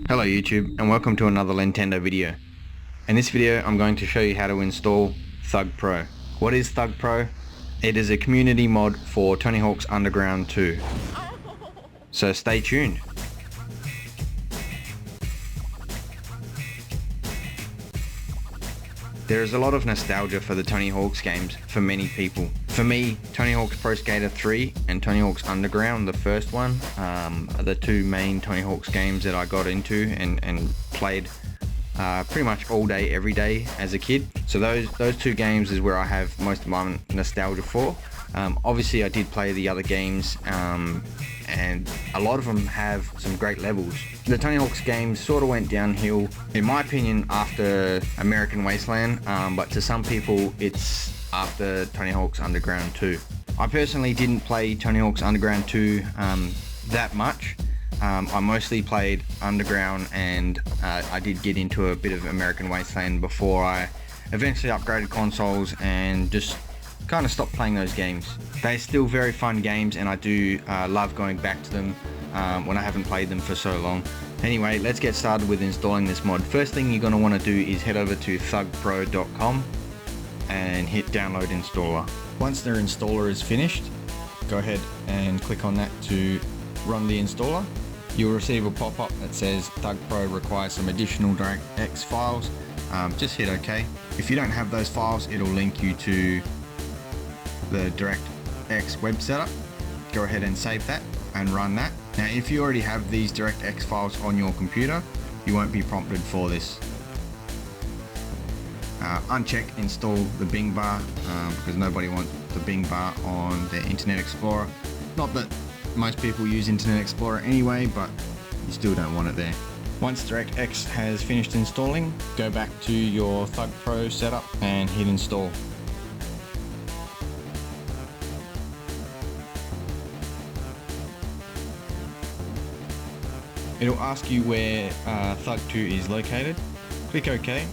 Hello YouTube, and welcome to another Nintendo video. In this video I'm going to show you how to install Thug Pro. What is Thug Pro? It is a community mod for Tony Hawk's Underground 2. So stay tuned. There is a lot of nostalgia for the Tony Hawk's games for many people. For me, Tony Hawk's Pro Skater 3 and Tony Hawk's Underground, the first one, are the two main Tony Hawk's games that I got into and played pretty much all day, every day as a kid. So those two games is where I have most of my nostalgia for. Obviously I did play the other games, and a lot of them have some great levels. The Tony Hawk's games sort of went downhill, in my opinion, after American Wasteland, but to some people it's after Tony Hawk's Underground 2. I personally didn't play Tony Hawk's Underground 2 that much. I mostly played Underground, and I did get into a bit of American Wasteland before I eventually upgraded consoles and just kind of stopped playing those games. They're still very fun games, and I do love going back to them when I haven't played them for so long. Anyway, let's get started with installing this mod. First thing you're going to want to do is head over to thugpro.com and hit download installer. Once their installer is finished, go ahead and click on that to run the installer. You'll receive a pop-up that says Thug Pro requires some additional DirectX files. Just hit OK. If you don't have those files, it'll link you to the DirectX web setup. Go ahead and save that and run that. Now if you already have these DirectX files on your computer, you won't be prompted for this. Uncheck install the Bing bar because nobody wants the Bing bar on their Internet Explorer. Not that most people use Internet Explorer anyway, but you still don't want it there. Once DirectX has finished installing, go back to your Thug Pro setup and hit install. It'll ask you where Thug 2 is located. Click OK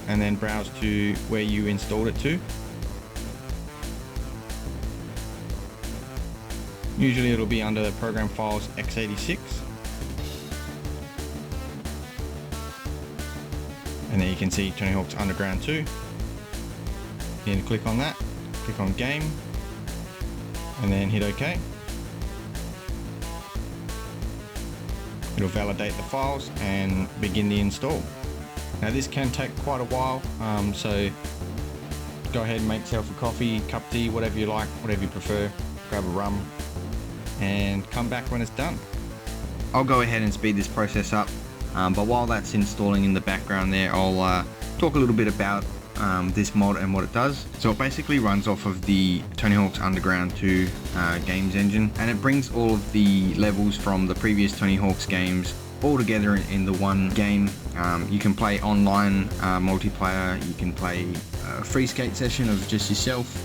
and then browse to where you installed it to. Usually it'll be under the program files x86. And then you can see Tony Hawk's Underground 2. Then click on that, click on game, and then hit OK. It'll validate the files and begin the install. Now this can take quite a while, so go ahead and make yourself a coffee, cup of tea, whatever you like, whatever you prefer. Grab a rum and come back when it's done. I'll go ahead and speed this process up, but while that's installing in the background there, I'll talk a little bit about this mod and what it does. So it basically runs off of the Tony Hawk's Underground 2 games engine, and it brings all of the levels from the previous Tony Hawk's games all together in the one game. You can play online multiplayer, you can play a free skate session of just yourself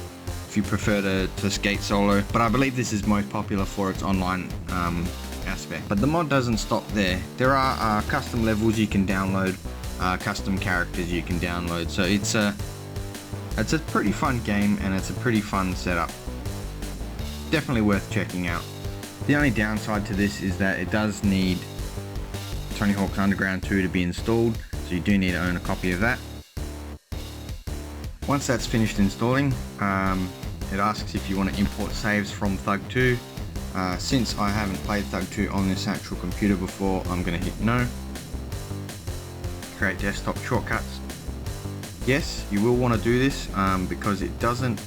if you prefer to skate solo, but I believe this is most popular for its online aspect. But the mod doesn't stop there. There are custom levels you can download, custom characters you can download, so it's a pretty fun game and it's a pretty fun setup. Definitely worth checking out. The only downside to this is that it does need Tony Hawk's Underground 2 to be installed, so you do need to own a copy of that. Once that's finished installing, it asks if you want to import saves from Thug 2. Since I haven't played Thug 2 on this actual computer before, I'm going to hit no. Create desktop shortcuts. Yes, you will want to do this because it doesn't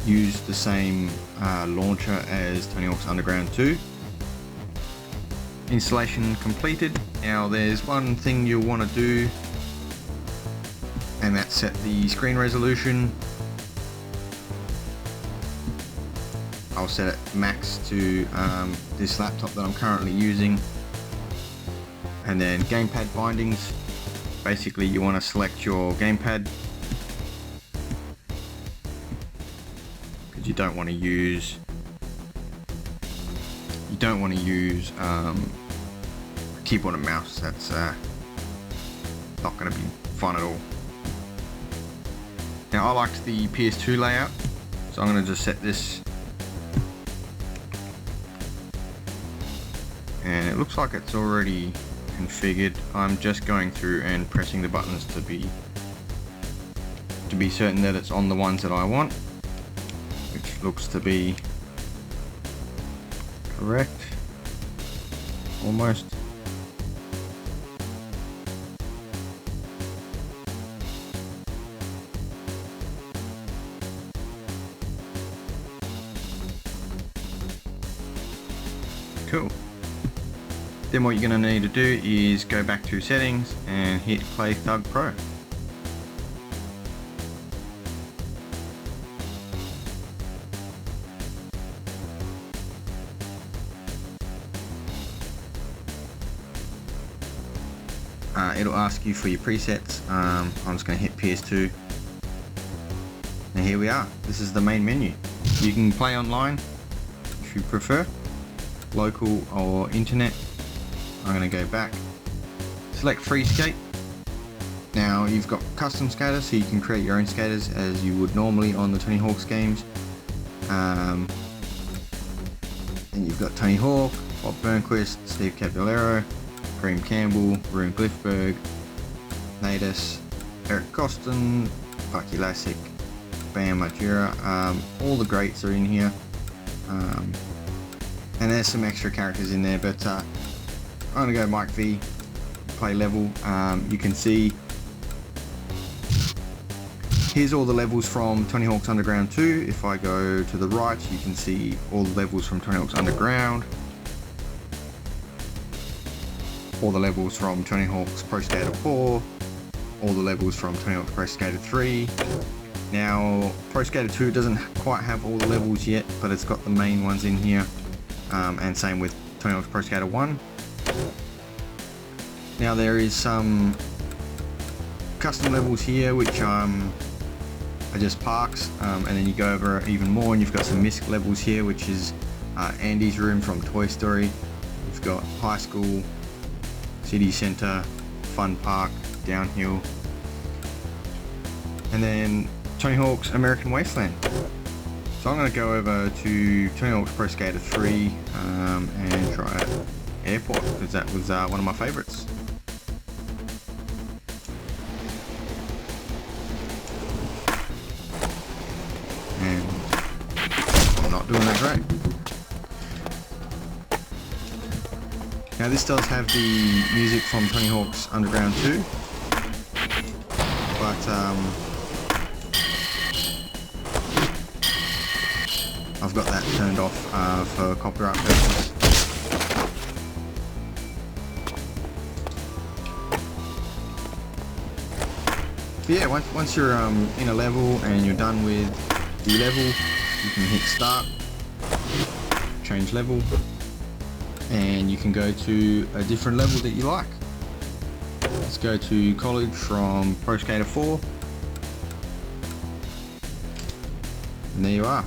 use the same launcher as Tony Hawk's Underground 2. Installation completed. Now there's one thing you'll want to do, and that's set the screen resolution. I'll set it max to this laptop that I'm currently using. And then gamepad bindings. Basically you want to select your gamepad, because you don't want to use keyboard and mouse. That's not going to be fun at all. Now I liked the PS2 layout, so I'm going to just set this, and it looks like it's already configured. I'm just going through and pressing the buttons to be certain that it's on the ones that I want, which looks to be correct, almost. Cool. Then what you're going to need to do is go back to settings and hit Play Thug Pro. It'll ask you for your presets. I'm just going to hit PS2, and here we are. This is the main menu. You can play online if you prefer, local or internet. I'm going to go back, select free skate. Now you've got custom skaters, so you can create your own skaters as you would normally on the Tony Hawk's games. And you've got Tony Hawk, Bob Burnquist, Steve Caballero, Kareem Campbell, Rune Glifberg, Natus, Eric Costin, Bucky Lasek, Bam Margera. All the greats are in here. And there's some extra characters in there, but I'm gonna go Mike V, play level. You can see here's all the levels from Tony Hawk's Underground 2. If I go to the right, you can see all the levels from Tony Hawk's Underground, all the levels from Tony Hawk's Pro Skater 4, all the levels from Tony Hawk's Pro Skater 3. Now Pro Skater 2 doesn't quite have all the levels yet, but it's got the main ones in here. And same with Tony Hawk's Pro Skater 1. Now there is some custom levels here which are just parks, and then you go over even more and you've got some MISC levels here, which is Andy's room from Toy Story. We've got high school, city centre, fun park, downhill, and then Tony Hawk's American Wasteland. So I'm going to go over to Tony Hawk's Pro Skater 3 and try Airport, because that was one of my favourites. And I'm not doing that great. Now this does have the music from Tony Hawk's Underground 2, but I've got that turned off for copyright purposes. But yeah, once you're in a level and you're done with the level, you can hit start, change level, and you can go to a different level that you like. Let's go to college from Pro Skater 4, and there you are.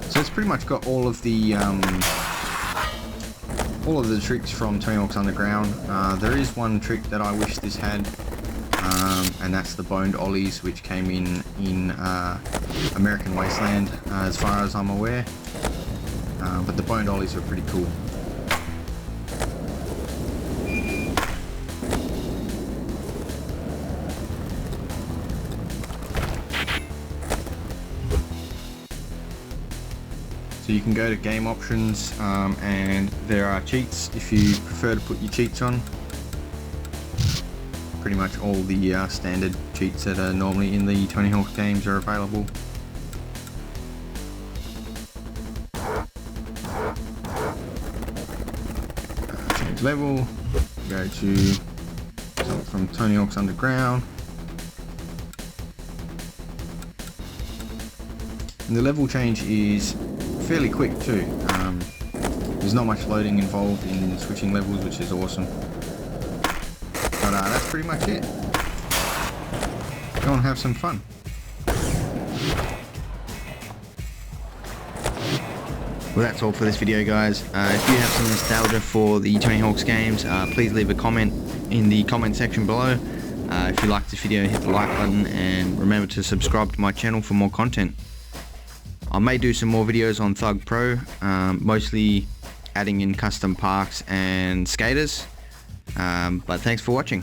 So it's pretty much got all of the tricks from Tony Hawk's Underground. There is one trick that I wish this had, and that's the boned ollies, which came in American Wasteland, as far as I'm aware. But the boned ollies were pretty cool. So you can go to game options, and there are cheats if you prefer to put your cheats on. Pretty much all the standard cheats that are normally in the Tony Hawk games are available. Change level, go to something from Tony Hawk's Underground. And the level change is fairly quick too. There's not much loading involved in switching levels, which is awesome. But that's pretty much it. Go and have some fun. Well, that's all for this video, guys. If you have some nostalgia for the Tony Hawk's games, please leave a comment in the comment section below. If you liked this video, hit the like button and remember to subscribe to my channel for more content. I may do some more videos on Thug Pro, mostly adding in custom parks and skaters, but thanks for watching.